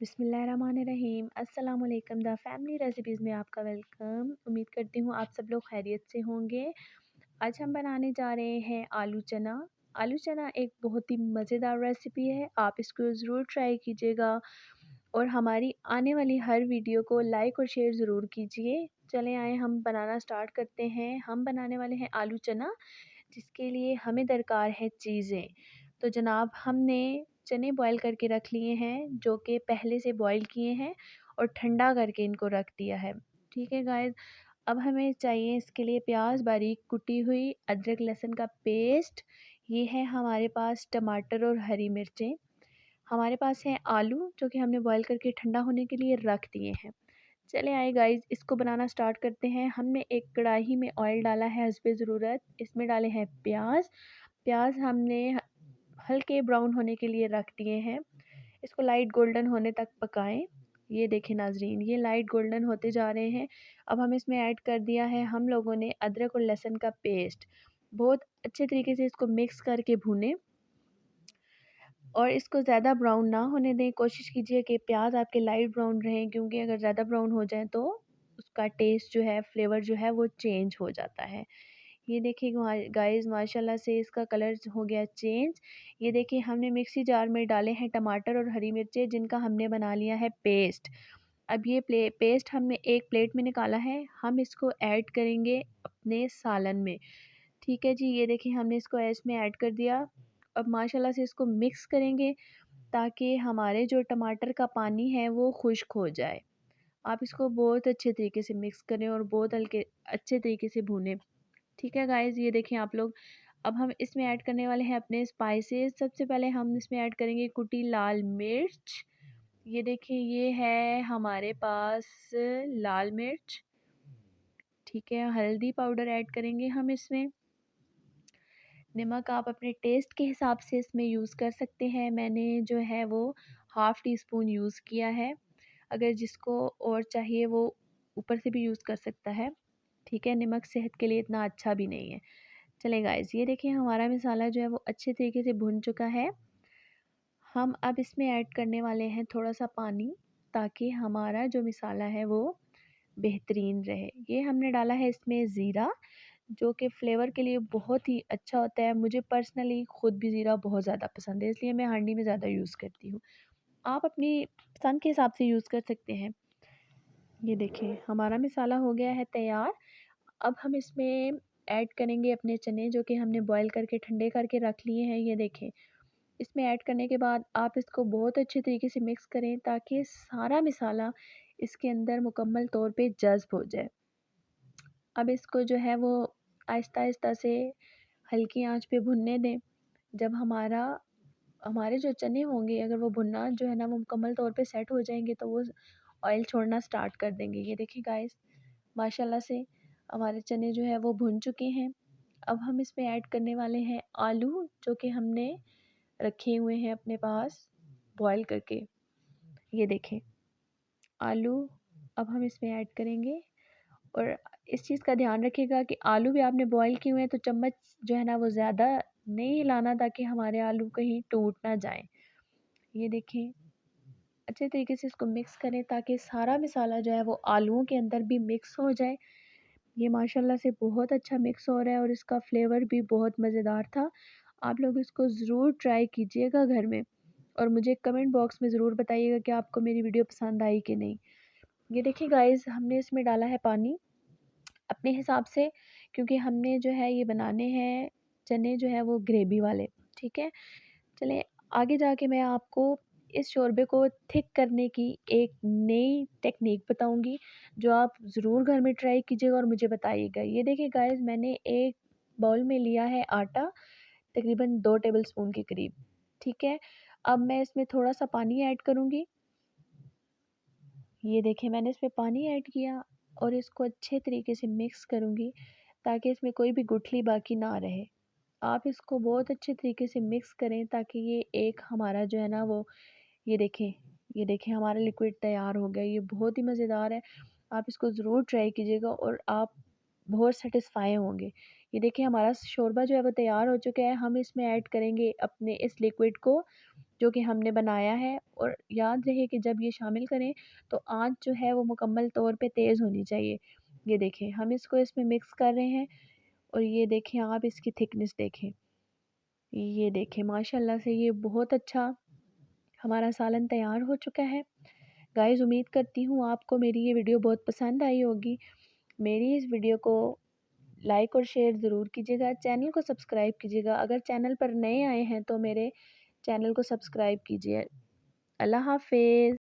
बिस्मिल्लाहिर्रहमानिर्रहीम अस्सलाम वालेकुम द फैमिली रेसिपीज़ में आपका वेलकम। उम्मीद करती हूँ आप सब लोग खैरियत से होंगे। आज हम बनाने जा रहे हैं आलू चना। आलू चना एक बहुत ही मज़ेदार रेसिपी है, आप इसको ज़रूर ट्राई कीजिएगा और हमारी आने वाली हर वीडियो को लाइक और शेयर ज़रूर कीजिए। चलें आए हम बनाना स्टार्ट करते हैं। हम बनाने वाले हैं आलू चना, जिसके लिए हमें दरकार है चीज़ें। तो जनाब, हमने चने बॉईल करके रख लिए हैं, जो कि पहले से बॉईल किए हैं और ठंडा करके इनको रख दिया है। ठीक है गाइस, अब हमें चाहिए इसके लिए प्याज बारीक कुटी हुई, अदरक लहसुन का पेस्ट, ये है हमारे पास टमाटर और हरी मिर्चें, हमारे पास है आलू जो कि हमने बॉईल करके ठंडा होने के लिए रख दिए हैं। चले आए गाइस, इसको बनाना स्टार्ट करते हैं। हमने एक कढ़ाई में ऑयल डाला है हस्बे ज़रूरत, इसमें डाले हैं प्याज। प्याज हमने हल्के ब्राउन होने के लिए रख दिए हैं, इसको लाइट गोल्डन होने तक पकाएं। ये देखें नाजरीन, ये लाइट गोल्डन होते जा रहे हैं। अब हम इसमें ऐड कर दिया है हम लोगों ने अदरक और लहसुन का पेस्ट। बहुत अच्छे तरीके से इसको मिक्स करके भूनें और इसको ज़्यादा ब्राउन ना होने दें। कोशिश कीजिए कि प्याज आपके लाइट ब्राउन रहें, क्योंकि अगर ज़्यादा ब्राउन हो जाए तो उसका टेस्ट जो है, फ्लेवर जो है वो चेंज हो जाता है। ये देखिए गाइस, माशाल्लाह से इसका कलर हो गया चेंज। ये देखिए, हमने मिक्सी जार में डाले हैं टमाटर और हरी मिर्चें, जिनका हमने बना लिया है पेस्ट। अब ये पेस्ट हमने एक प्लेट में निकाला है, हम इसको ऐड करेंगे अपने सालन में। ठीक है जी, ये देखिए हमने इसको इसमें ऐड कर दिया। अब माशाल्लाह से इसको मिक्स करेंगे ताकि हमारे जो टमाटर का पानी है वो खुश्क हो जाए। आप इसको बहुत अच्छे तरीके से मिक्स करें और बहुत हल्के अच्छे तरीके से भूनें। ठीक है गाइज़, ये देखें आप लोग। अब हम इसमें ऐड करने वाले हैं अपने स्पाइसेस। सबसे पहले हम इसमें ऐड करेंगे कुटी लाल मिर्च। ये देखिए, ये है हमारे पास लाल मिर्च। ठीक है, हल्दी पाउडर ऐड करेंगे हम इसमें। नमक आप अपने टेस्ट के हिसाब से इसमें यूज़ कर सकते हैं, मैंने जो है वो हाफ़ टी स्पून यूज़ किया है। अगर जिसको और चाहिए वो ऊपर से भी यूज़ कर सकता है। ठीक है, नमक सेहत के लिए इतना अच्छा भी नहीं है। चलें गाइस, ये देखिए हमारा मसाला जो है वो अच्छे तरीके से भुन चुका है। हम अब इसमें ऐड करने वाले हैं थोड़ा सा पानी, ताकि हमारा जो मसाला है वो बेहतरीन रहे। ये हमने डाला है इसमें ज़ीरा, जो कि फ्लेवर के लिए बहुत ही अच्छा होता है। मुझे पर्सनली खुद भी ज़ीरा बहुत ज़्यादा पसंद है, इसलिए मैं हांडी में ज़्यादा यूज़ करती हूँ। आप अपनी पसंद के हिसाब से यूज़ कर सकते हैं। ये देखिए हमारा मसाला हो गया है तैयार। अब हम इसमें ऐड करेंगे अपने चने, जो कि हमने बॉईल करके ठंडे करके रख लिए हैं। ये देखें, इसमें ऐड करने के बाद आप इसको बहुत अच्छे तरीके से मिक्स करें, ताकि सारा मसाला इसके अंदर मुकम्मल तौर पे जज़्ब हो जाए। अब इसको जो है वो आहिस्ता-आहिस्ता से हल्की आंच पे भुनने दें। जब हमारे जो चने होंगे, अगर वो भुनना जो है ना वो मुकम्मल तौर पे सेट हो जाएंगे, तो वो ऑयल छोड़ना स्टार्ट कर देंगे। ये देखिए गाइस, माशाल्लाह से हमारे चने जो है वो भुन चुके हैं। अब हम इसमें ऐड करने वाले हैं आलू, जो कि हमने रखे हुए हैं अपने पास बॉईल करके। ये देखें आलू, अब हम इसमें ऐड करेंगे। और इस चीज़ का ध्यान रखिएगा कि आलू भी आपने बॉईल किए हुए हैं, तो चम्मच जो है ना वो ज़्यादा नहीं हिलाना, ताकि हमारे आलू कहीं टूट ना जाएं। ये देखें, अच्छे तरीके से इसको मिक्स करें ताकि सारा मसाला जो है वो आलूओं के अंदर भी मिक्स हो जाए। ये माशाल्लाह से बहुत अच्छा मिक्स हो रहा है और इसका फ्लेवर भी बहुत मज़ेदार था। आप लोग इसको ज़रूर ट्राई कीजिएगा घर में और मुझे कमेंट बॉक्स में ज़रूर बताइएगा कि आपको मेरी वीडियो पसंद आई कि नहीं। ये देखिए गाइस, हमने इसमें डाला है पानी अपने हिसाब से, क्योंकि हमने जो है ये बनाने हैं चने जो है वो ग्रेवी वाले। ठीक है, चलें आगे जाके मैं आपको इस शोरबे को थिक करने की एक नई टेक्निक बताऊंगी, जो आप ज़रूर घर में ट्राई कीजिएगा और मुझे बताइएगा। ये देखिए गाइस, मैंने एक बाउल में लिया है आटा, तकरीबन 2 टेबलस्पून के करीब। ठीक है, अब मैं इसमें थोड़ा सा पानी ऐड करूँगी। ये देखिए मैंने इसमें पानी ऐड किया और इसको अच्छे तरीके से मिक्स करूँगी, ताकि इसमें कोई भी गुठली बाकी ना रहे। आप इसको बहुत अच्छे तरीके से मिक्स करें, ताकि ये एक हमारा जो है ना वो, ये देखें हमारा लिक्विड तैयार हो गया। ये बहुत ही मज़ेदार है, आप इसको ज़रूर ट्राई कीजिएगा और आप बहुत सेटिस्फाई होंगे। ये देखिए हमारा शोरबा जो है वो तैयार हो चुका है। हम इसमें ऐड करेंगे अपने इस लिक्विड को, जो कि हमने बनाया है। और याद रहे कि जब ये शामिल करें तो आँच जो है वो मुकम्मल तौर पे तेज़ होनी चाहिए। ये देखें हम इसको इसमें मिक्स कर रहे हैं और ये देखें आप इसकी थिकनेस देखें। ये देखें माशाल्लाह से ये बहुत अच्छा हमारा सालन तैयार हो चुका है। गाइस उम्मीद करती हूँ आपको मेरी ये वीडियो बहुत पसंद आई होगी। मेरी इस वीडियो को लाइक और शेयर ज़रूर कीजिएगा। चैनल को सब्सक्राइब कीजिएगा। अगर चैनल पर नए आए हैं तो मेरे चैनल को सब्सक्राइब कीजिए। अल्लाह हाफ़िज़।